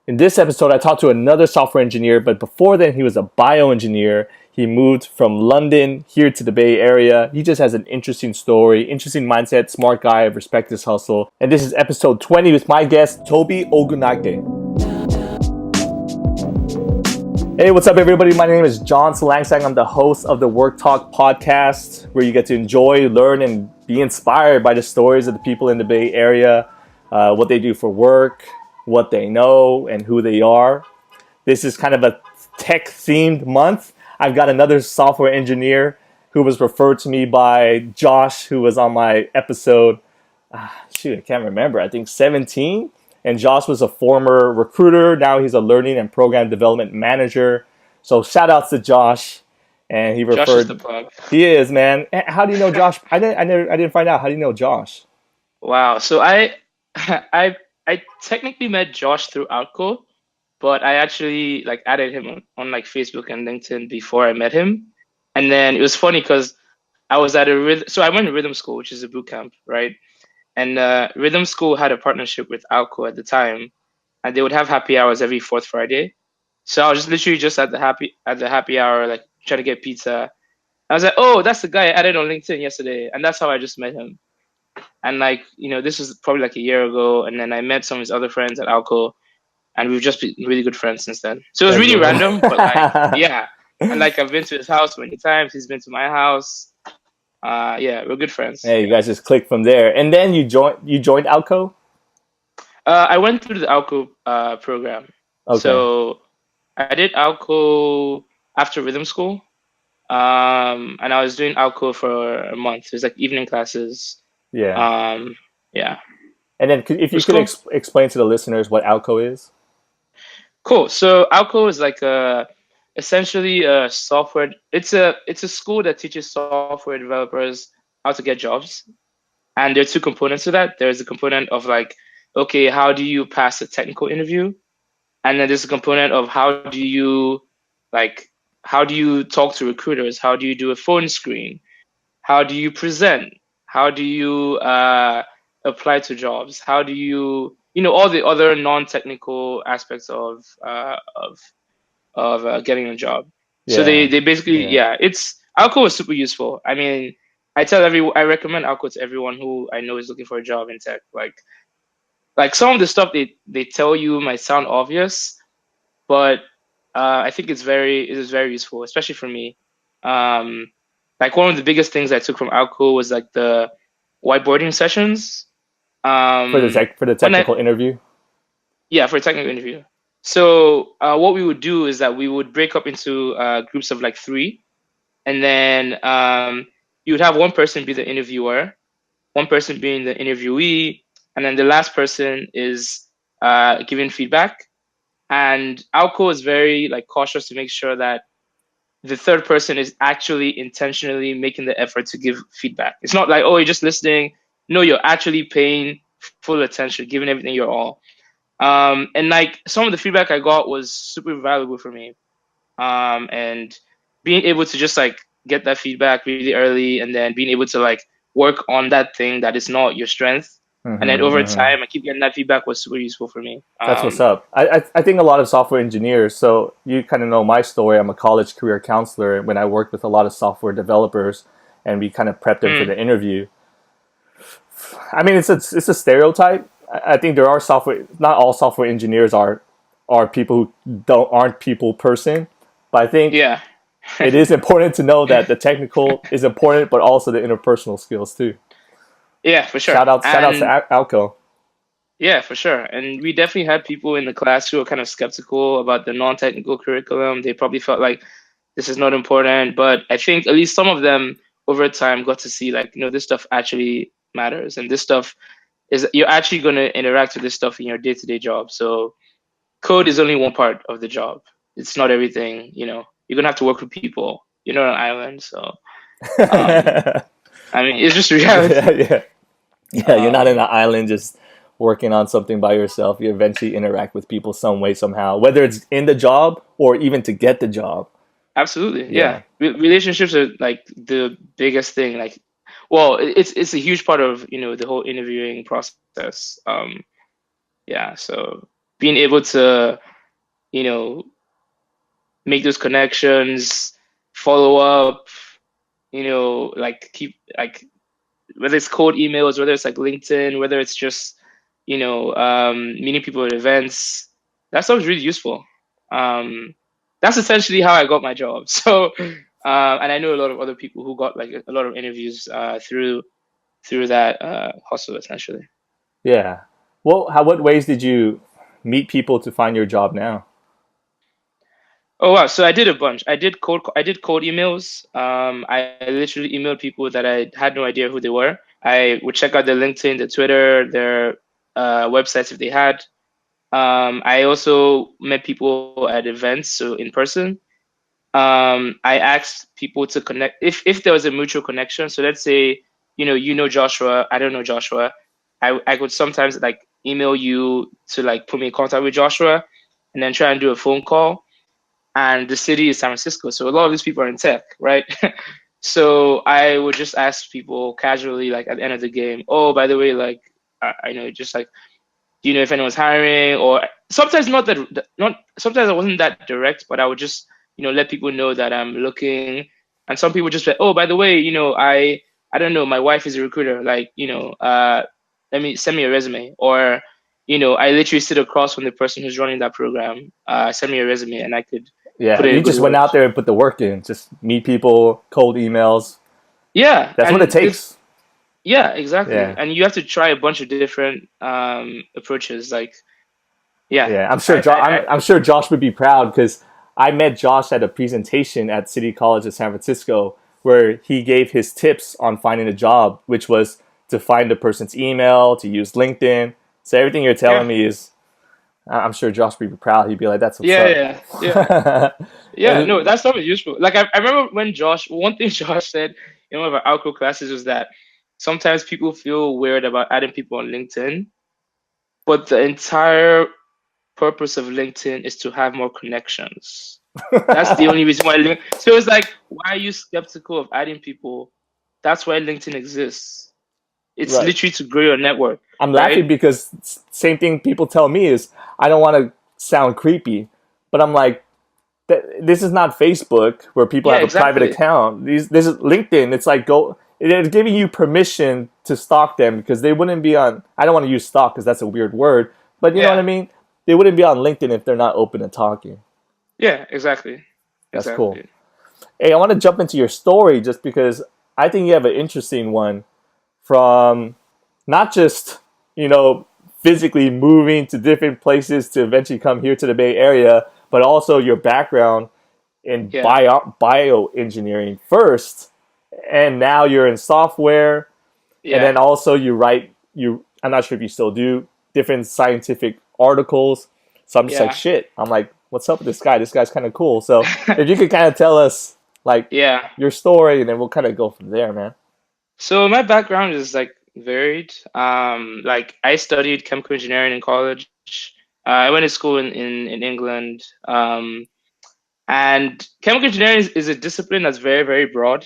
In this episode, I talked to another software engineer, but before then, he was a bioengineer. He moved from London here to the Bay Area. He just has an interesting story, interesting mindset, smart guy, respect his hustle. And this is episode 20 with my guest, Tobi Ogunnaike. Hey, what's up, everybody? My name is John Salangsang. I'm the host of the Work Talk podcast, where you get to enjoy, learn, and be inspired by the stories of the people in the Bay Area, what they do for work, what they know, and who they are. This is kind of a tech-themed month. I've got another software engineer who was referred to me by Josh, who was on my episode, I can't remember, I think 17. And Josh was a former recruiter. Now he's a learning and program development manager. So shout outs to Josh. And he referred. Josh is the plug. He is, man. How do you know Josh? I didn't find out. How do you know Josh? Wow. So I technically met Josh through Outco, but I actually added him on Facebook and LinkedIn before I met him. And then it was funny because I was at I went to rhythm school, which is a boot camp, right? And rhythm school had a partnership with Outco at the time, and they would have happy hours every fourth Friday. So I was just at the happy hour, trying to get pizza. I was like, oh, that's the guy I added on LinkedIn yesterday, and that's how I just met him. And this was probably a year ago, and then I met some of his other friends at Alco, and we've just been really good friends since then. So it was really random, but yeah. And I've been to his house many times. He's been to my house. Yeah, we're good friends. Hey, you guys just clicked from there, and then you joined Alco. I went through the Alco program. Okay. So I did Alco after rhythm school, and I was doing Alco for a month. It was evening classes. Yeah. Yeah. And then if you could explain to the listeners what Alco is. Cool. So Alco is essentially a software. It's a school that teaches software developers how to get jobs. And there are two components to that. There's a component of okay, how do you pass a technical interview? And then there's a component of how do you talk to recruiters? How do you do a phone screen? How do you present? How do you apply to jobs? How do you, all the other non-technical aspects of getting a job? Yeah. So they basically, Alco is super useful. I mean, I recommend Alco to everyone who I know is looking for a job in tech. Like some of the stuff they tell you might sound obvious, but I think it is very useful, especially for me. One of the biggest things I took from Alco was the whiteboarding sessions. For the technical interview? Yeah, for a technical interview. So what we would do is that we would break up into groups of 3. And then you would have one person be the interviewer, one person being the interviewee, and then the last person is giving feedback. And Alco is very cautious to make sure that the third person is actually intentionally making the effort to give feedback. It's not oh, you're just listening. No, you're actually paying full attention, giving everything your all. And some of the feedback I got was super valuable for me. And being able to just get that feedback really early, and then being able to work on that thing that is not your strength. Mm-hmm, and then over time, I keep getting that feedback was super useful for me. That's what's up. I think a lot of software engineers, so you kind of know my story. I'm a college career counselor when I worked with a lot of software developers, and we kind of prepped them for the interview. I mean, it's a stereotype. I think there are not all software engineers are people who aren't people person, but I think it is important to know that the technical is important, but also the interpersonal skills too. Yeah, for sure. Shout out to Alco. Yeah, for sure. And we definitely had people in the class who were kind of skeptical about the non-technical curriculum. They probably felt this is not important. But I think at least some of them over time got to see this stuff actually matters. And this stuff is, you're actually going to interact with this stuff in your day-to-day job. So code is only one part of the job. It's not everything, You're going to have to work with people. You're not on an island, so... I mean, it's just reality. Yeah, you're not in an island just working on something by yourself. You eventually interact with people some way, somehow, whether it's in the job or even to get the job. Absolutely, yeah. Relationships are the biggest thing. It's a huge part of the whole interviewing process. Yeah, so being able to, you know, make those connections, follow up, like keep like whether it's cold emails, whether it's like LinkedIn, whether it's just, meeting people at events. That stuff is really useful. That's essentially how I got my job. So, and I know a lot of other people who got like a lot of interviews through that hustle essentially. Yeah. Well, what ways did you meet people to find your job now? Oh wow! So I did a bunch. I did cold emails. I literally emailed people that I had no idea who they were. I would check out their LinkedIn, their Twitter, their websites if they had. I also met people at events, so in person. I asked people to connect if there was a mutual connection. So let's say, Joshua, I don't know Joshua. I could sometimes like email you to like put me in contact with Joshua and then try and do a phone call. And the city is San Francisco, so a lot of these people are in tech, right? So I would just ask people casually, like at the end of the game, oh, by the way, like I know, just like, do you know if anyone's hiring? Or sometimes not sometimes I wasn't that direct, but I would just, let people know that I'm looking. And some people just like, oh, by the way, I don't know, my wife is a recruiter, like, let me send me a resume. Or, I literally sit across from the person who's running that program, send me a resume and I could Yeah, put in a you good just went word. out there and put the work in. Just meet people, cold emails. Yeah, That's what it and this takes. yeah, exactly. Yeah. And you have to try a bunch of different approaches. Like, yeah, Yeah, I'm sure. I'm sure Josh would be proud because I met Josh at a presentation at City College of San Francisco where he gave his tips on finding a job, which was to find the person's email, to use LinkedIn. So everything you're telling yeah, me is, I'm sure Josh would be proud. He'd be like, "That's what's yeah, up." yeah, yeah. Yeah, no, And that stuff is useful. Like I remember when one thing Josh said in one of our outro classes was that sometimes people feel weird about adding people on LinkedIn, but the entire purpose of LinkedIn is to have more connections. That's the only reason why so it's like, why are you skeptical of adding people? That's why LinkedIn exists. It's right, literally to grow your network, I'm right? laughing because same thing people tell me is I don't want to sound creepy, but I'm like, this is not Facebook where people Yeah, have a private exactly. account. This is LinkedIn. It's like they're giving you permission to stalk them because they wouldn't be on. I don't want to use stalk because that's a weird word, but you know what I Yeah, mean. They wouldn't be on LinkedIn if they're not open to talking. yeah, exactly, That's cool. exactly. Hey, I want to jump into your story just because I think you have an interesting one from not just you know physically moving to different places to eventually come here to the Bay Area, but also your background in Yeah, bioengineering first, and now you're in software, and yeah, then also you write you. I'm not sure if you still do different scientific articles. So I'm just like yeah, shit. I'm like, what's up with this guy? This guy's kind of cool. So if you could kind of tell us like yeah. your story, and then we'll kind of go from there, man. So my background is like varied. Like I studied chemical engineering in college. I went to school in England. And chemical engineering is a discipline that's very, very broad.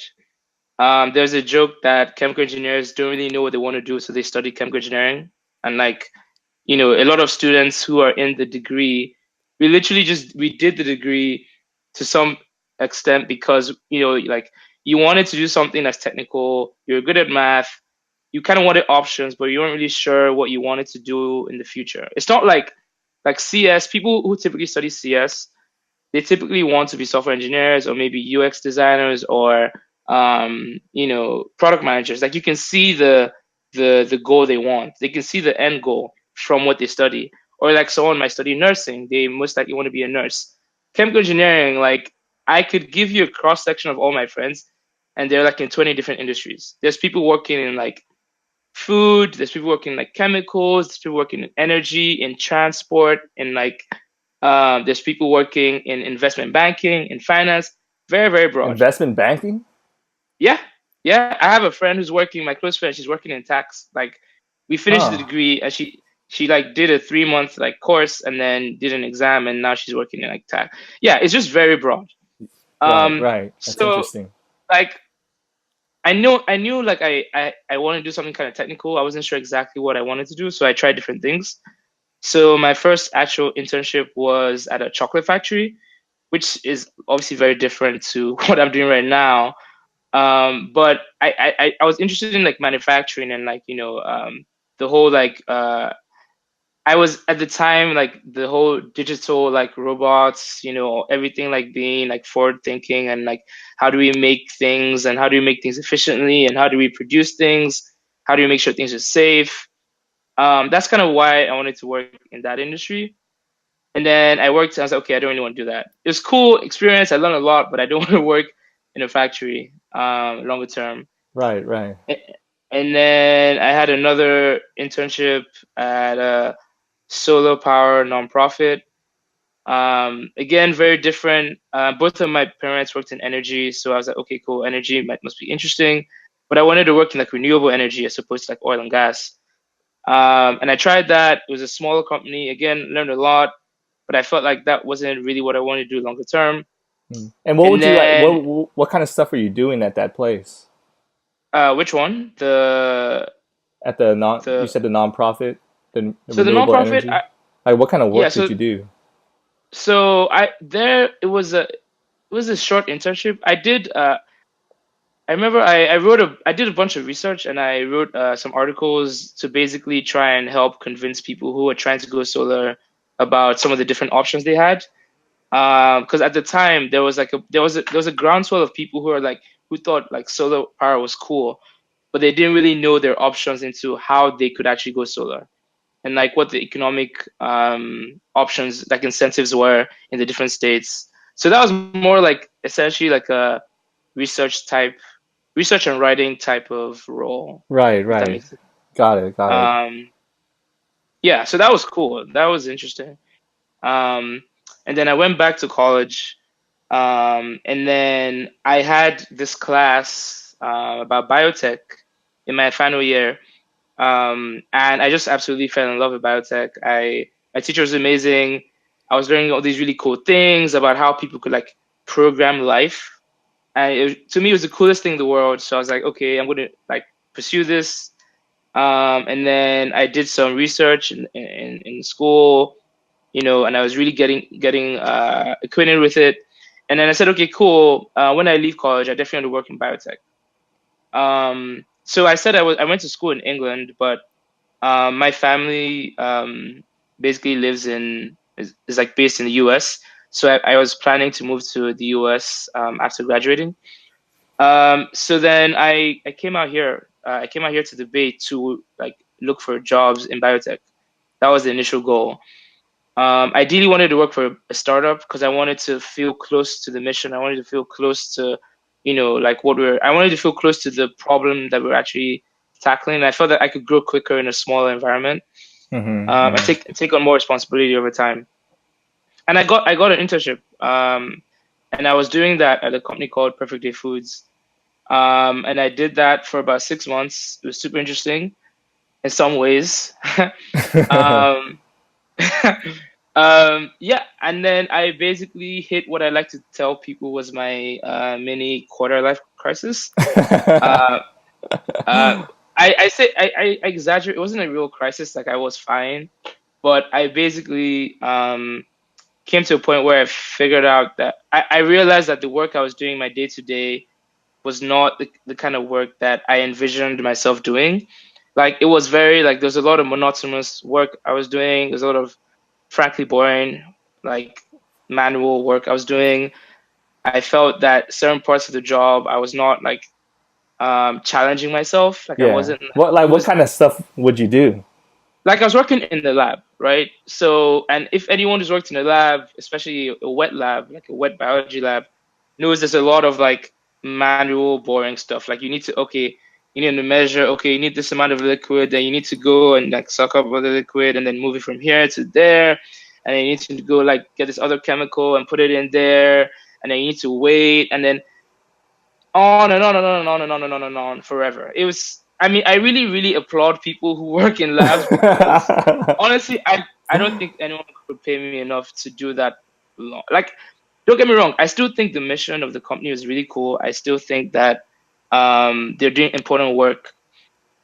There's a joke that chemical engineers don't really know what they want to do, so they study chemical engineering. And like, a lot of students who are in the degree, we did the degree to some extent because, like you wanted to do something that's technical, you're good at math, you kind of wanted options, but you weren't really sure what you wanted to do in the future. It's not like CS, people who typically study CS, they typically want to be software engineers or maybe UX designers or product managers. Like you can see the goal they want. They can see the end goal from what they study. Or like someone might study nursing, they most likely want to be a nurse. Chemical engineering, like I could give you a cross section of all my friends, and they're like in 20 different industries. There's people working in like food, there's people working in like chemicals, there's people working in energy, in transport, in like there's people working in investment banking, in finance, very, very broad. Investment banking? Yeah. Yeah. I have a friend who's working, my close friend, she's working in tax. Like we finished the Huh. degree and she like did a 3 month like course and then did an exam and now she's working in like tax. Yeah, it's just very broad. Right, Um right. That's so interesting. like I knew like I want to do something kind of technical. I wasn't sure exactly what I wanted to do, so I tried different things. So my first actual internship was at a chocolate factory, which is obviously very different to what I'm doing right now. But I was interested in like manufacturing and like, the whole like I was at the time like the whole digital like robots, everything like being like forward thinking and like how do we make things and how do we make things efficiently and how do we produce things? How do we make sure things are safe? That's kind of why I wanted to work in that industry. And then I worked and I was like, okay, I don't really want to do that. It was cool experience. I learned a lot, but I don't want to work in a factory longer term. Right, right. And then I had another internship at a solar power nonprofit. Again, very different. Both of my parents worked in energy, so I was like, okay, cool, energy must be interesting. But I wanted to work in like renewable energy as opposed to like oil and gas. And I tried that. It was a smaller company. Again, learned a lot, but I felt like that wasn't really what I wanted to do longer term. And what And would you like? then, What kind of stuff are you doing at that place? which one? The At the non, you the said the nonprofit, the so the renewable nonprofit. energy. Like, what kind of Yeah. work did you do? I there it was a short internship. I remember I did a bunch of research and I wrote some articles to basically try and help convince people who are trying to go solar about some of the different options they had. Because at the time there was like there was a groundswell of people who thought like solar power was cool, but they didn't really know their options into how they could actually go solar and like what the economic options like incentives were in the different states. So that was more like essentially like a research type, research and writing type of role, Right, if that right. makes sense. Got it, got it. Um, yeah, so that was cool. That was interesting. Um, and then I went back to college. And then I had this class about biotech in my final year. And I just absolutely fell in love with biotech. My teacher was amazing. I was learning all these really cool things about how people could like program life. And to me, it was the coolest thing in the world. So I was like, okay, I'm going to like pursue this. And then I did some research in school, and I was really getting acquainted with it. And then I said, okay, cool. When I leave college, I definitely want to work in biotech. So I said I went to school in England, but my family basically is like based in the US. So I was planning to move to the US after graduating. So then I came out here. I came out here to the Bay to like look for jobs in biotech. That was the initial goal. Ideally wanted to work for a startup because I wanted to feel close to the mission. I wanted to feel close to, like I wanted to feel close to the problem that we're actually tackling. And I felt that I could grow quicker in a smaller environment. I take on more responsibility over time. And I got an internship. And I was doing that at a company called Perfect Day Foods. And I did that for about 6 months. It was super interesting in some ways. um, yeah, and then I basically hit what I like to tell people was my mini quarter life crisis. Uh, uh, I say I exaggerate. It wasn't a real crisis. Like I was fine, but I basically came to a point where I figured out that I realized that the work I was doing my day to day was not the kind of work that I envisioned myself doing. Like it was very like there's a lot of monotonous work I was doing. There's a lot of frankly boring, like manual work I was doing. I felt that certain parts of the job I was not like challenging myself. Like I Yeah. wasn't. What It what was kind of stuff would you do? like I was working in the lab, right? So, and if anyone who's worked in a lab, especially a wet lab, like a wet biology lab, knows there's a lot of like manual, boring stuff. Like you need to, okay, you need to measure, okay, you need this amount of liquid, then you need to go and like suck up all the liquid and then move it from here to there. And then you need to go like get this other chemical and put it in there. And then you need to wait. And then on and on and on and on and on and on and on forever. It was, I mean, I really, really applaud people who work in labs because honestly, I don't think anyone could pay me enough to do that long. Like, don't get me wrong, I still think the mission of the company is really cool. I still think that they're doing important work.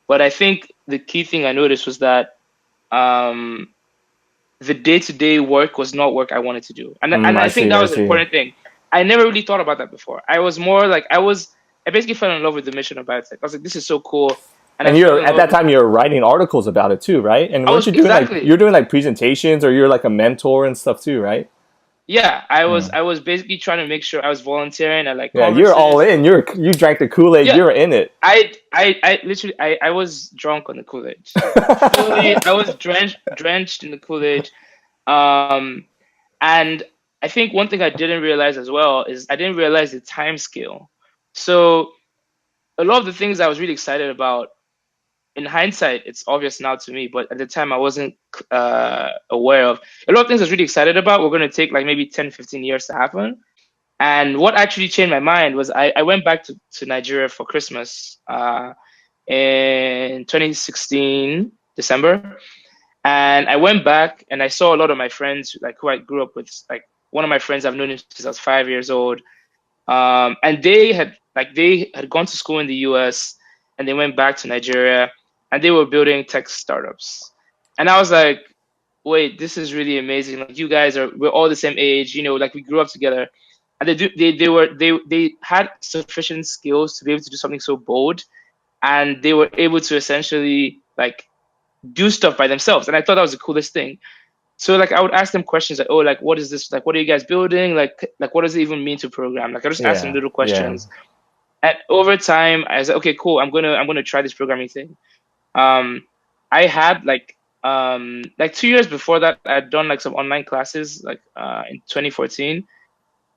But I think the key thing I noticed was that um, the day-to-day work was not work I wanted to do. And I I think see. that I was an see. important thing. I never really thought about that before. I was more like I basically fell in love with the mission of biotech. I was like, this is so cool. And I And fell you're in at love that with time you're writing articles about it too, right? And I weren't was you doing like exactly you're doing like presentations or you're like a mentor and stuff too, right? yeah, Hmm. I was basically trying to make sure I was volunteering at like Yeah, you're all conferences. in. You drank the Kool Aid. Yeah, You're in it. I literally I was drunk on the Kool-Aid. Fully I was drenched in the Kool-Aid. Um and I think one thing I didn't realize as well is I didn't realize the time scale. So a lot of the things I was really excited about in hindsight, it's obvious now to me, but at the time I wasn't aware of. A lot of things I was really excited about were going to take like maybe 10, 15 years to happen. And what actually changed my mind was I went back to Nigeria for Christmas in 2016, December. And I went back and I saw a lot of my friends like who I grew up with. Like one of my friends I've known since I was 5 years old. And they had gone to school in the US and they went back to Nigeria and they were building tech startups. And I was like, wait, this is really amazing. Like you guys we're all the same age, like we grew up together. And they had sufficient skills to be able to do something so bold, and they were able to essentially like do stuff by themselves. And I thought that was the coolest thing. So like I would ask them questions like, oh, like what is this? Like what are you guys building? Like what does it even mean to program? Like I just asked them Yeah, little yeah. questions. And over time I was like, okay, cool, I'm gonna try this programming thing. Um I had like 2 years before that I'd done like some online classes like in 2014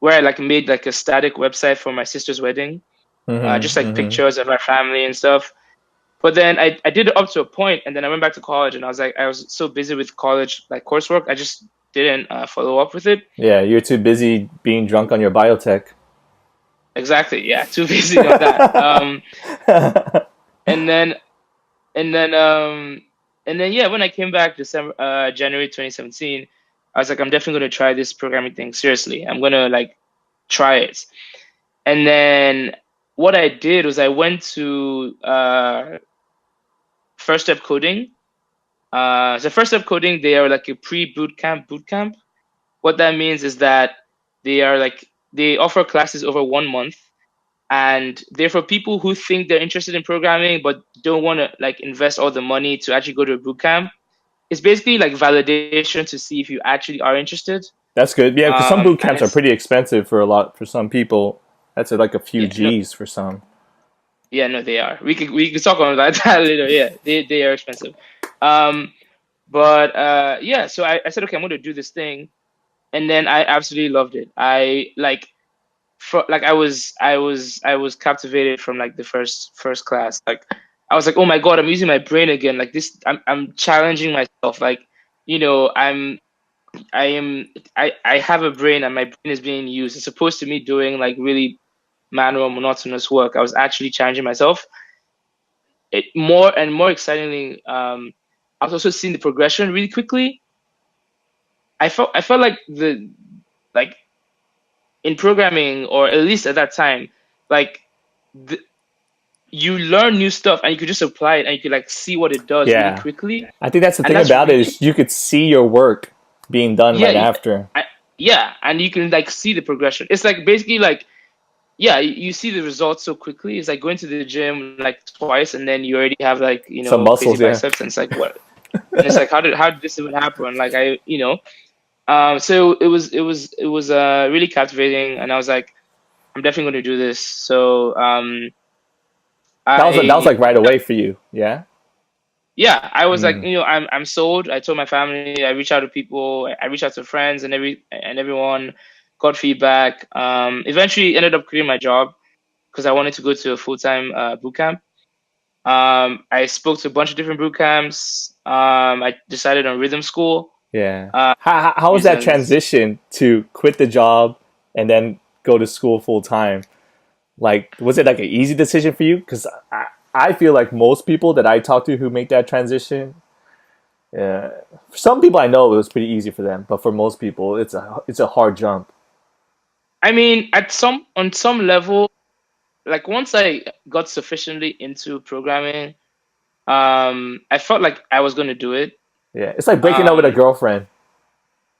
where I like made like a static website for my sister's wedding. Just like Mm-hmm. pictures of our family and stuff. But then I did it up to a point, and then I went back to college, and I was so busy with college like coursework, I just didn't follow up with it. Yeah, you're too busy being drunk on your biotech. Exactly, yeah, too busy on that. And then and then and then yeah, when I came back January 2017, I was like, I'm definitely gonna try this programming thing seriously. I'm gonna like try it. And then what I did was I went to First Step Coding. So First Step Coding, they are like a bootcamp. What that means is that they offer classes over 1 month, and they're for people who think they're interested in programming but don't want to like invest all the money to actually go to a bootcamp. It's basically like validation to see if you actually are interested. That's good. Yeah, because some boot And camps are pretty expensive for some people. That's like a few yeah, no, G's for some. yeah, no, they are. We could talk about that later. Yeah, they are expensive. Um, but yeah, so I said, okay, I'm going to do this thing, and then I absolutely loved it. I was captivated from like the first class. Like I was like, oh my god, I'm using my brain again. Like this, I'm challenging myself. Like I'm I am I have a brain and my brain is being used. As opposed to me doing like really manual monotonous work, I was actually challenging myself. It more and more excitingly, I was also seeing the progression really quickly. I felt like the like in programming, or at least at that time, like the, you learn new stuff and you could just apply it and you could like see what it does really Yeah, quickly. I think that's the And thing that's about it really is you could see your work being done yeah right after. I, yeah, and you can like see the progression. It's like basically like yeah, you see the results so quickly. It's like going to the gym like twice and then you already have like Some crazy muscles, yeah. biceps, and it's like what, and it's like how did this even happen? Like so it was really captivating, and I was like, I'm definitely going to do this. So That was I like right away for you, yeah. yeah, I was like, Mm. I'm sold. I told my family. I reached out to people. I reached out to friends and everyone. Got feedback. Eventually ended up quitting my job because I wanted to go to a full time boot camp. I spoke to a bunch of different boot camps. I decided on Rhythm School. Yeah. Uh, How was that reasons. transition to quit the job and then go to school full time? Like, was it like an easy decision for you? Because I feel like most people that I talk to who make that transition, for some people I know it was pretty easy for them, but for most people it's a hard jump. I mean, on some level, like once I got sufficiently into programming, I felt like I was going to do it. Yeah, it's like breaking up with a Um, girlfriend.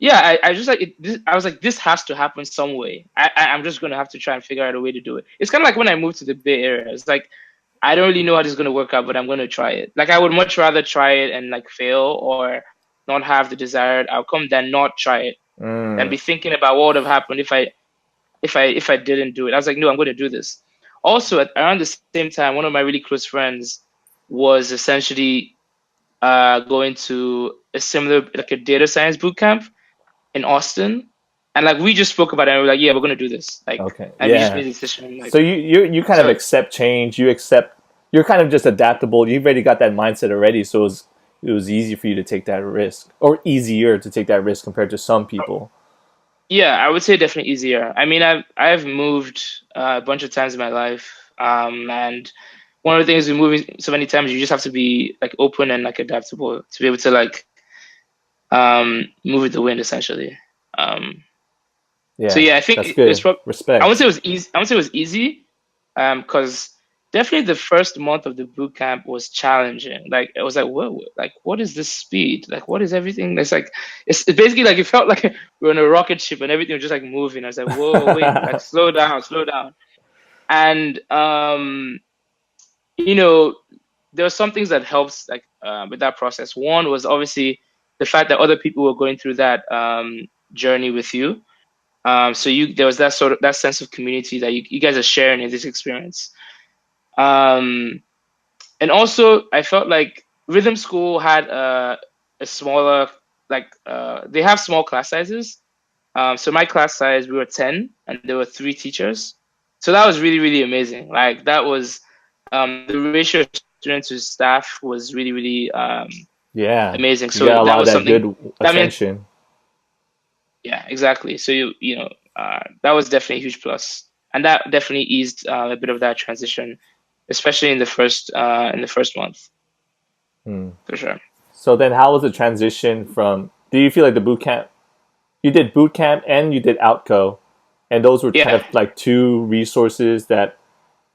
yeah, I just like I was like, this has to happen some way. I'm just gonna have to try and figure out a way to do it. It's kind of like when I moved to the Bay Area. It's like I don't really know how this is gonna work out, but I'm gonna try it. Like I would much rather try it and like fail or not have the desired outcome than not try it and Mm, be thinking about what would have happened if I didn't do it. I was like, no, I'm gonna do this. Also, around the same time, one of my really close friends was essentially going to a similar like a data science boot camp in Austin, and like we just spoke about it, and we are like, yeah, we're gonna do this. Like, okay, and we just made yeah. the decision. So Like, you kind of so accept change. You accept. You're kind of just adaptable. You've already got that mindset already, so it was easy for you to take that risk, or easier to take that risk compared to some people. yeah, I would say definitely easier. I mean, I've moved a bunch of times in my life, and one of the things with moving so many times, you just have to be like open and like adaptable to be able to like move with the wind essentially. Um, so Yeah, yeah, I think that's it's good. probably I won't Respect. say it was easy. I won't say it was easy, because definitely the first month of the boot camp was challenging. Like it was like, whoa, like what is this speed? Like what is everything? It's basically like it felt like we were on a rocket ship and everything was just like moving. I was like, whoa, wait, like slow down, slow down. And you know, there were some things that helps like with that process. One was obviously the fact that other people were going through that journey with you. So there was that sort of that sense of community that you guys are sharing in this experience. Um, and also I felt like rhythm school had a smaller they have small class sizes. So my class size we were 10 and there were three teachers. So that was really really amazing. Like that was the ratio of students to staff was really really Yeah, amazing. you got So a that lot of was that something good that meant attention. yeah exactly. So that was definitely a huge plus, and that definitely eased a bit of that transition, especially in the first month Hmm. for sure. So then, how was the transition from? Do you feel like the boot camp? You did boot camp and you did outco, and those were kind Yeah, of like two resources that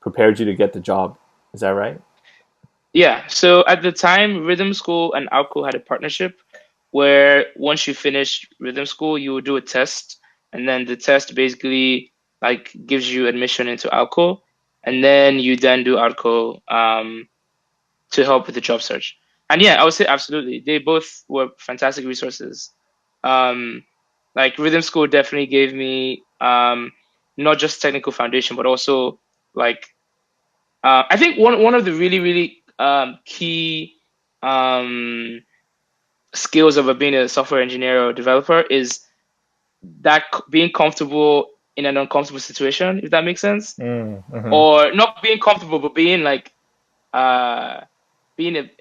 prepared you to get the job. Is that right? yeah. So at the time, Rhythm School and Alco had a partnership where once you finish Rhythm School, you would do a test, and then the test basically like gives you admission into Alco, and then you then do Alco to help with the job search. And yeah, I would say absolutely. They both were fantastic resources. Um, like Rhythm School definitely gave me not just technical foundation, but also like I think one of the really really key um, skills of being a software engineer or developer is that being comfortable in an uncomfortable situation, if that makes sense, Mm-hmm. or not being comfortable, but being like uh, being a,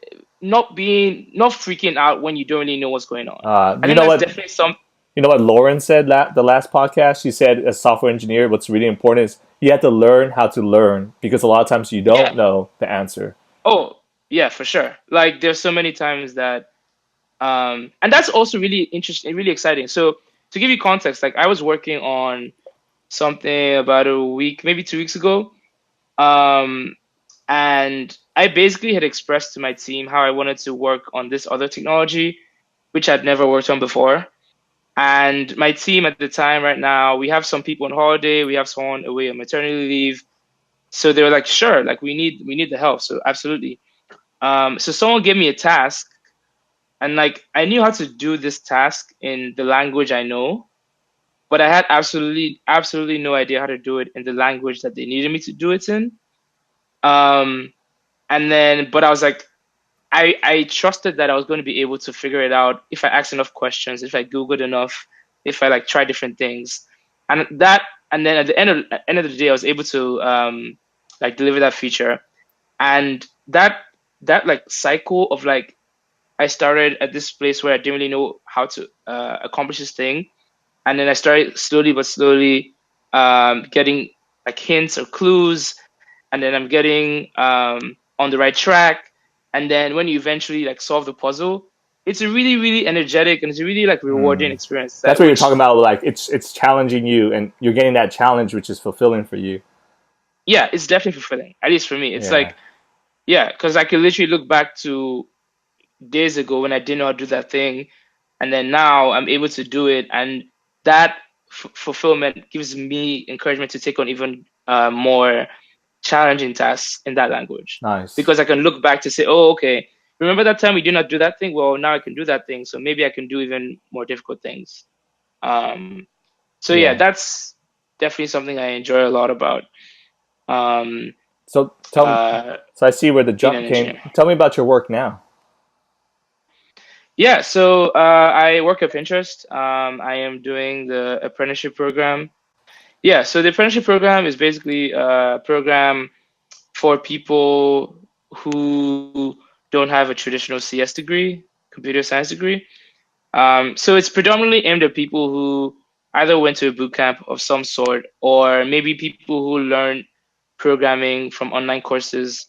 not freaking out when you don't really know what's going on. I You think know that's what? definitely some. You know what Lauren said the last podcast? She said, as a software engineer, what's really important is you have to learn how to learn because a lot of times you Yeah. don't know the answer. Oh, yeah, for sure. Like there's so many times that and that's also really interesting, really exciting. So to give you context, like I was working on something about a week, maybe 2 weeks ago. Um and I basically had expressed to my team how I wanted to work on this other technology, which I'd never worked on before. And my team at the time right now, we have some people on holiday, we have someone away on maternity leave. So they were like, sure, like we need the help. So absolutely. So someone gave me a task and like I knew how to do this task in the language I know, but I had absolutely no idea how to do it in the language that they needed me to do it in. Um, and then, but I was like, I trusted that I was going to be able to figure it out if I asked enough questions, if I Googled enough, if I like try different things, and that, and then at the end of the day, I was able to like deliver that feature, and that like cycle of like I started at this place where I didn't really know how to accomplish this thing, and then I started slowly but slowly getting like hints or clues, and then I'm getting on the right track. And then when you eventually like solve the puzzle, it's a really, really energetic and it's a really like rewarding Mm. experience. That's That what you're which talking about. Like it's challenging you, and you're getting that challenge, which is fulfilling for you. yeah, it's definitely fulfilling. At least for me, it's Yeah. like yeah, because I can literally look back to days ago when I didn't know how to do that thing, and then now I'm able to do it, and that fulfillment gives me encouragement to take on even more challenging tasks in that language, Nice. because I can look back to say, oh, okay, remember that time we did not do that thing? Well, now I can do that thing, so maybe I can do even more difficult things. Um, so yeah, Yeah. that's definitely something I enjoy a lot about um, So tell me. uh, So I see where the being an jump came. engineer. Tell me about your work now. Yeah, so I work at Pinterest. I am doing the apprenticeship program. Yeah, so the apprenticeship program is basically a program for people who don't have a traditional CS degree, computer science degree. So it's predominantly aimed at people who either went to a boot camp of some sort, or maybe people who learn programming from online courses,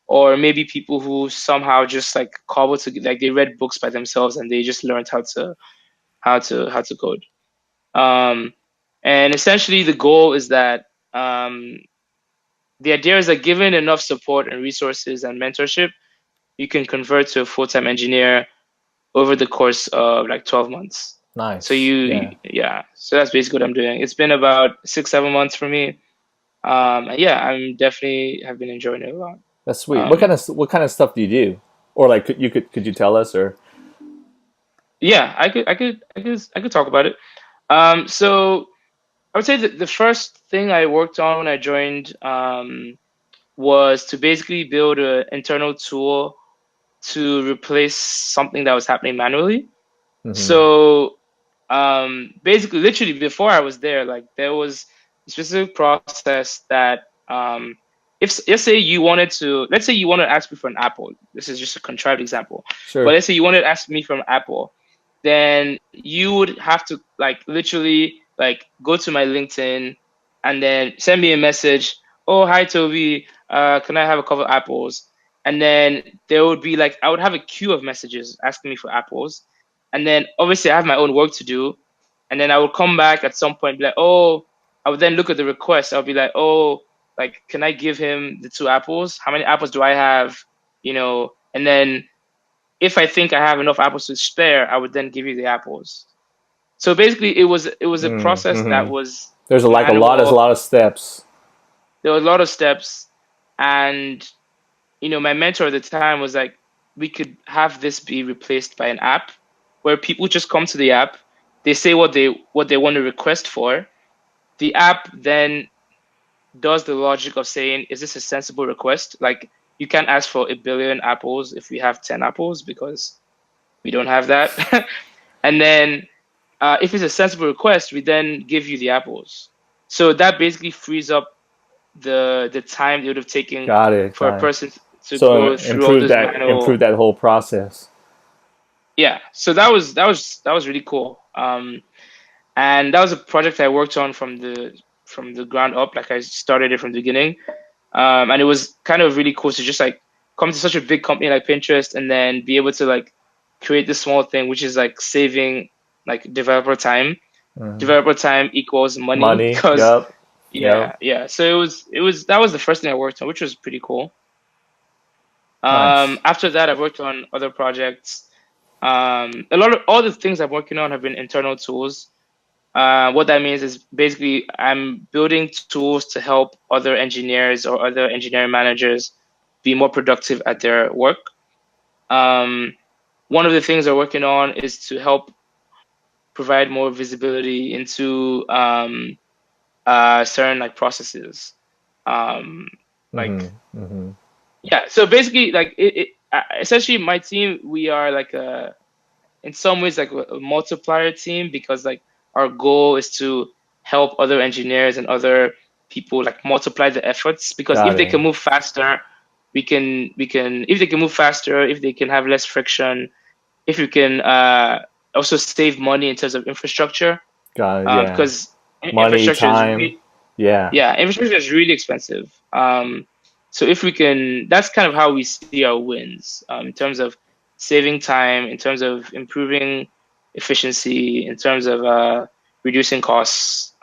or maybe people who somehow just like cobbled to, like, they read books by themselves and they just learned how to code. Um, and essentially the goal is that the idea is that given enough support and resources and mentorship, you can convert to a full-time engineer over the course of like 12 months. So Nice. Yeah. yeah, so that's basically what I'm doing. It's been about 6, 7 months for me. And yeah, I'm definitely have been enjoying it a lot. That's sweet. Um, What kind of stuff do you do? Or like could you tell us or yeah, I could talk about it. So I would say that the first thing I worked on when I joined was to basically build an internal tool to replace something that was happening manually. Mhm. So basically, literally before I was there, like there was a specific process that if let's say you wanted to, let's say you want to ask me for an apple. This is just a contrived example, but Sure. let's say you wanted to ask me for an apple, then you would have to like literally like go to my LinkedIn and then send me a message. Oh, hi Toby, can I have a couple of apples? And then there would be like I would have a queue of messages asking me for apples, and then obviously I have my own work to do, and then I will come back at some point and be like, oh, I would then look at the request. I'll be like, oh, like can I give him the 2 apples? How many apples do I have? And then if I think I have enough apples to spare, I would then give you the apples. So basically, it was a Mm, process that mhm. was There's like a manual. lot of steps. There were a lot of steps, and my mentor at the time was like, we could have this be replaced by an app where people just come to the app, they say what they want to request for. The app then does the logic of saying, is this a sensible request? Like you can't ask for 1 billion apples if we have 10 apples because we don't have that. And then if it's a sensible request, we then give you the apples. So that basically frees up the time it would have taken Got it. for a Got it. person to So go through all those improve manual. that whole process. Yeah, so that was really cool. And that was a project I worked on from the ground up. Like I started it from the beginning, and it was kind of really cool to just like come to such a big company like Pinterest and then be able to like create this small thing, which is like saving like developer time. Mhm. Developer time equals money Money. because Yep. Yep. yeah. So it was that was the first thing I worked on, which was pretty cool. Nice. After that, I've worked on other projects. A lot of all the things I'm working on have been internal tools. What that means is basically I'm building tools to help other engineers or other engineering managers be more productive at their work. Um, One of the things I'm working on is to help provide more visibility into certain like processes. Um, like Mhm. Mhm. yeah, so basically like essentially my team, we are like a in some ways like a multiplier team because like our goal is to help other engineers and other people like multiply the efforts, because if Got they it. can move faster, we can if they can move faster, if they can have less friction, if we can also save money in terms of infrastructure, Got it. Yeah. because Money, infrastructure is time. Yeah. yeah, infrastructure is really expensive. So if we can, that's kind of how we see our wins, in terms of saving time, in terms of improving efficiency, in terms of reducing costs.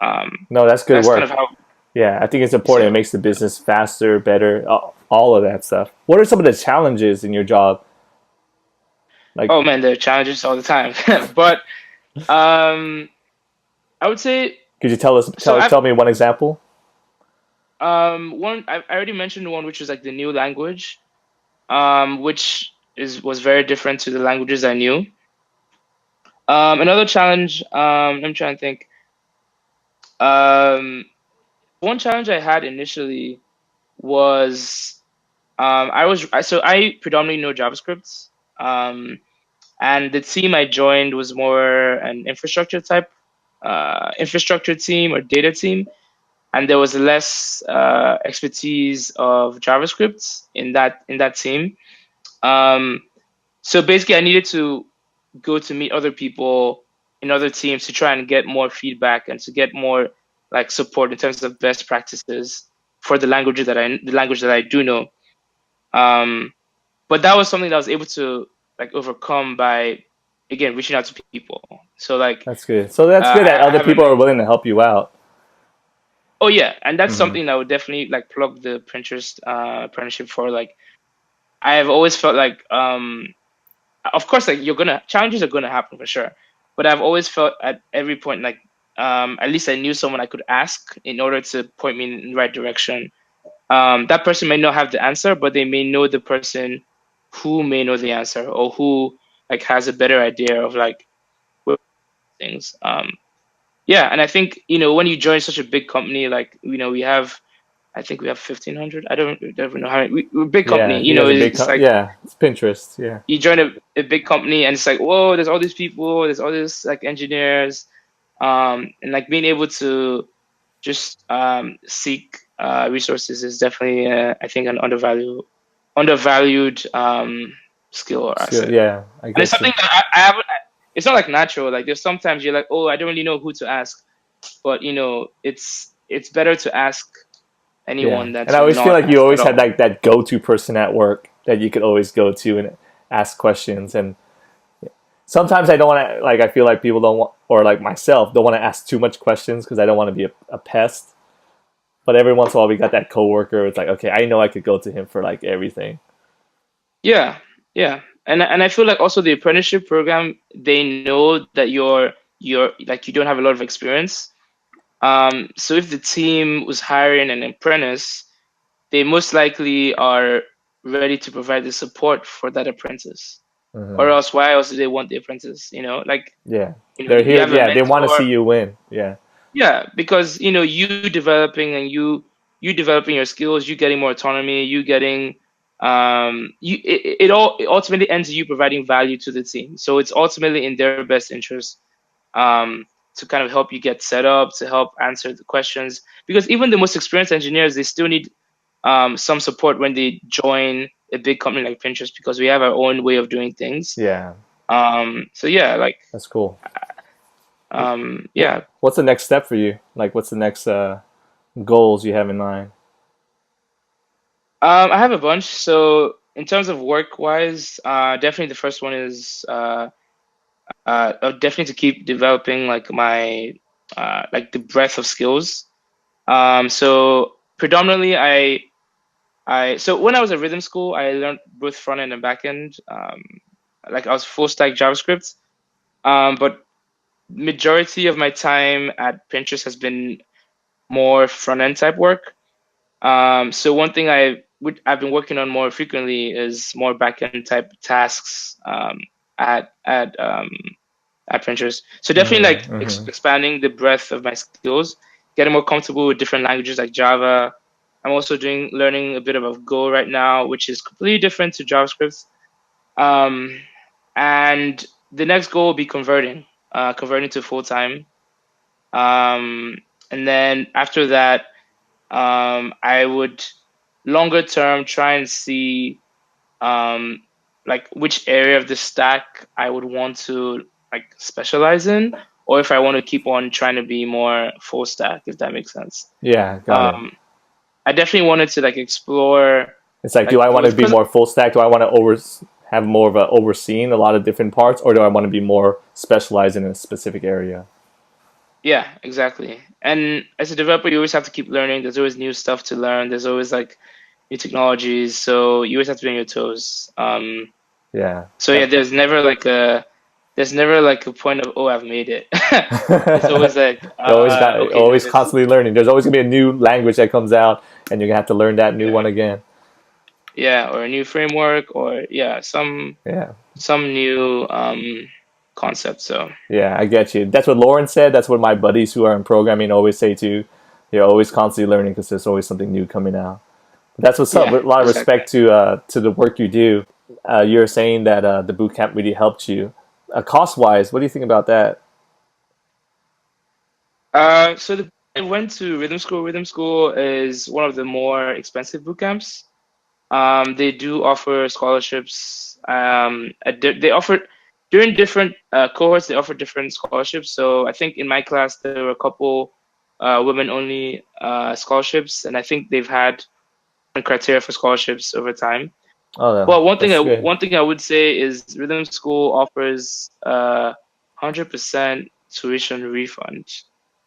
No, that's good That's kind of work. how Yeah, I think it's we see important. It our. makes the business faster, better, all of that stuff. What are some of the challenges in your job? Like, Oh man, there are challenges all the time. But um, I would say could you tell us so. tell me one example? One I already mentioned one, which was like the new language, which is was very different to the languages I knew. Another challenge. I'm trying to think. Um, one challenge I had initially was so I predominantly know JavaScript. Um, and the team I joined was more an infrastructure team or data team, and there was less expertise of JavaScript in that team. Um, so basically, I needed to go to meet other people in other teams to try and get more feedback and to get more like support in terms of best practices for the language that I do know. Um, but that was something that I was able to like overcome by again reaching out to people. So like That's good. So that's good that I other have a people are willing to help you out. oh yeah, and that's Hmm. something I would definitely like plug the Pinterest apprenticeship for. Like I have always felt like of course like you're gonna challenges are gonna happen for sure, but I've always felt at every point like at least I knew someone I could ask in order to point me in the right direction. That person may not have the answer, but they may know the person who may know the answer or who like has a better idea of like where things. Yeah, and I think when you join such a big company, like we have, I think we have 1,500. I don't even know how many. We're a big Yeah, company. you guys are big. It's like Yeah, it's Pinterest. Yeah, you join a big company and it's like whoa, there's all these people, there's all these like engineers, and like being able to just seek resources is definitely I think an undervalued skill or skill. asset. Yeah, I And it's get something you. that I haven't. It's not like natural. Like there's sometimes you're like, oh, I don't really know who to ask, but it's better to ask Yeah, anyone than and I to always feel not like you ask at always had all. like that go-to person at work that you could always go to and ask questions. And sometimes I don't want to like I feel like people don't want or like myself don't want to ask too much questions because I don't want to be a pest. But every once in a while we got that coworker. It's like okay, I know I could go to him for like everything. Yeah, yeah, and I feel like also the apprenticeship program they know that you're like you don't have a lot of experience. So if the team was hiring an apprentice, they most likely are ready to provide the support for that apprentice. Or Hmm. else, why else do they want the apprentice? Like, Yeah, they're you here. have a Yeah, they want to mentor. see you win. Yeah, Yeah, because you developing and you developing your skills, you getting more autonomy, you getting it ultimately ends in you providing value to the team. So it's ultimately in their best interest um, to kind of help you get set up, to help answer the questions. Because even the most experienced engineers, they still need some support when they join a big company like Pinterest because we have our own way of doing things. yeah, So yeah, like that's cool. yeah. What's the next step for you? Like, what's the next goals you have in mind? I have a bunch. So in terms of work wise, definitely the first one is definitely to keep developing like my like the breadth of skills. So predominantly I so when I was at rhythm school, I learned both front end and back end. Like I was full stack JavaScript. But majority of my time at Pinterest has been more front end type work. So one thing I've been working on more frequently is more back end type tasks at at um, at Pinterest. So definitely Mm, like hmm. expanding the breadth of my skills, getting more comfortable with different languages like Java. I'm also doing learning a bit of Go right now, which is completely different to JavaScript. Um, and the next goal will be converting to full time. Um, and then after that, I would longer term try and see um, like which area of the stack I would want to like specialize in, or if I want to keep on trying to be more full stack, if that makes sense. Yeah, got it. Um, I definitely wanted to like explore It's like, do like I want to both be because more full stack? Do I want to have more of a overseeing a lot of different parts, or do I want to be more specialized in a specific area? yeah, exactly. And as a developer, you always have to keep learning. There's always new stuff to learn. There's always like new technologies, so you always have to be on your toes. Yeah. So yeah, there's never like a point of, oh, I've made it. It's always like, You okay, no, always this, constantly learning. There's always gonna be a new language that comes out, and you're gonna have to learn that new yeah, one again. yeah, or a new framework, or yeah, Yeah. some new concept. So Yeah, I get you. That's what Lauren said. That's what my buddies who are in programming always say too. You're always constantly learning because there's always something new coming out. That's what's up. yeah, With a lot of exactly. respect to the work you do. You're saying that the boot camp really helped you. Cost wise, what do you think about that? I went to Rhythm School. Rhythm School is one of the more expensive boot camps. They do offer scholarships. They offer during different cohorts. They offer different scholarships. So I think in my class there were a couple women-only scholarships, and I think they've had different criteria for scholarships over time. Oh, no, But that's good. one thing I would say is Rhythm School offers 100% tuition refund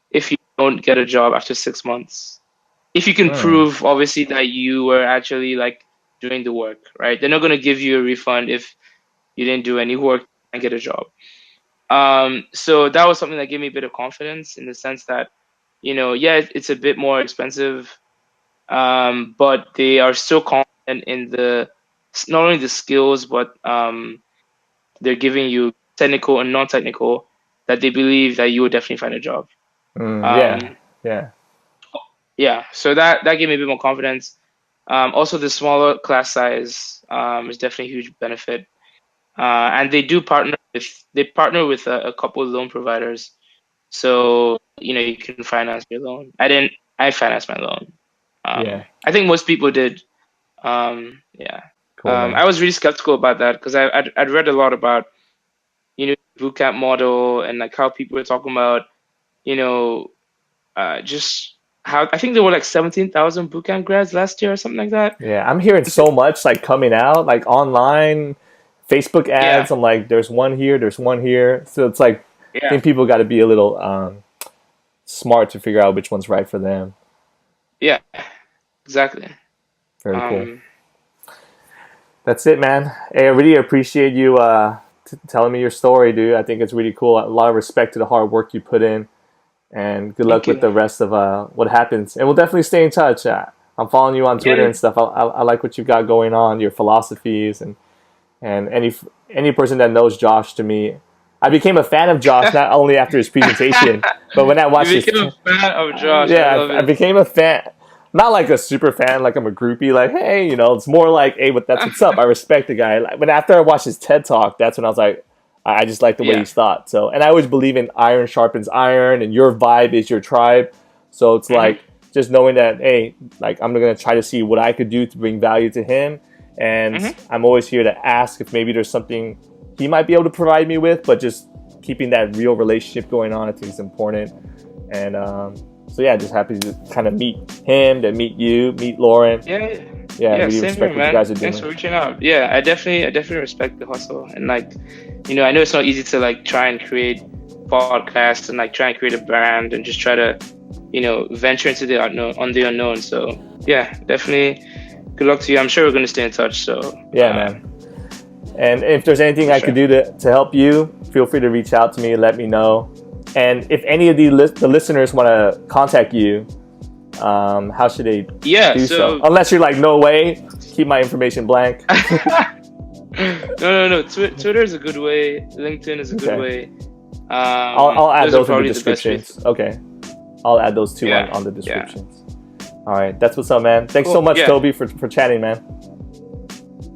if you don't get a job after 6 months. If you can Hmm. prove, obviously, that you were actually like doing the work, right? They're not going to give you a refund if you didn't do any work and get a job. So that was something that gave me a bit of confidence in the sense that, yeah, it's a bit more expensive, but they are so confident in not only the skills, but they're giving you technical and non-technical, that they believe that you will definitely find a job. Yeah. Um, Yeah. yeah, so that gave me a bit more confidence. Also, the smaller class size is definitely a huge benefit. And they partner with a couple of loan providers, so you can finance your loan. I financed my loan. Yeah. I think most people did. Yeah. Cool, man. I was really skeptical about that because I'd read a lot about bootcamp model and like how people were talking about you know just how I think there were like 17,000 bootcamp grads last year or something like that. Yeah, I'm hearing so much like coming out, like online, Facebook Yeah, ads. I'm like, there's one here, there's one here. So it's like, I yeah, think people got to be a little smart to figure out which one's right for them. yeah, exactly. Very cool. Um, That's it, man. Hey, I really appreciate you telling me your story, dude. I think it's really cool. A lot of respect to the hard work you put in, and good luck Thank with you. the rest of what happens. And we'll definitely stay in touch. I'm following you on Twitter Yeah, and stuff. I like what you've got going on, your philosophies, and any person that knows Josh to me, I became a fan of Josh not only after his presentation, but when I you watched became a fan of Josh. I yeah, love I it. became a fan. Not like a super fan, like I'm a groupie. Like, hey, it's more like, hey, that's what's up. I respect the guy. Like, but after I watched his TED talk, that's when I was like, I just like the way Yeah. he's thought. So, and I always believe in iron sharpens iron, and your vibe is your tribe. So it's Hmm. like just knowing that, hey, like I'm gonna try to see what I could do to bring value to him, and Hmm. I'm always here to ask if maybe there's something he might be able to provide me with, but just keeping that real relationship going on, I think is important. And so yeah, just happy to kind of meet him, to meet you, meet Lauren. Yeah. Yeah, I Yeah. really Same here, respect what you guys man. are Thanks doing. for reaching out. Yeah, I definitely respect the hustle and like, I know it's not easy to like try and create podcasts and like try and create a brand and just try to, venture into the unknown on the unknown. So yeah, definitely. Good luck to you. I'm sure we're gonna stay in touch. So Yeah, man. And if there's anything for I could sure. do to help you, feel free to reach out to me and let me know. And if any of the listeners want to contact you, how should they Yeah. do so? So Unless you're like, no way, keep my information blank. no. Twitter is a good way. LinkedIn is a good Okay. way. I'll add Those are those in the probably the best ways. descriptions. Okay. I'll add those two Yeah. on the Yeah. descriptions. All right. That's what's up, man. Thanks so Cool. much, Yeah. Tobi, for chatting, man.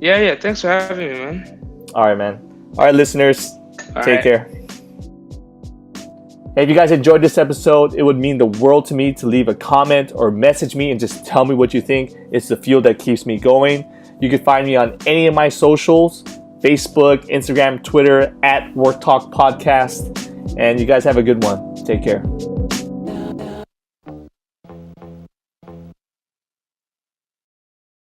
Yeah. Yeah. Thanks for having me, man. All right, man. All right, listeners, All take right. care. Hey, if you guys enjoyed this episode, it would mean the world to me to leave a comment or message me and just tell me what you think. It's the fuel that keeps me going. You can find me on any of my socials, Facebook, Instagram, Twitter, at Work Talk Podcast. And you guys have a good one. Take care.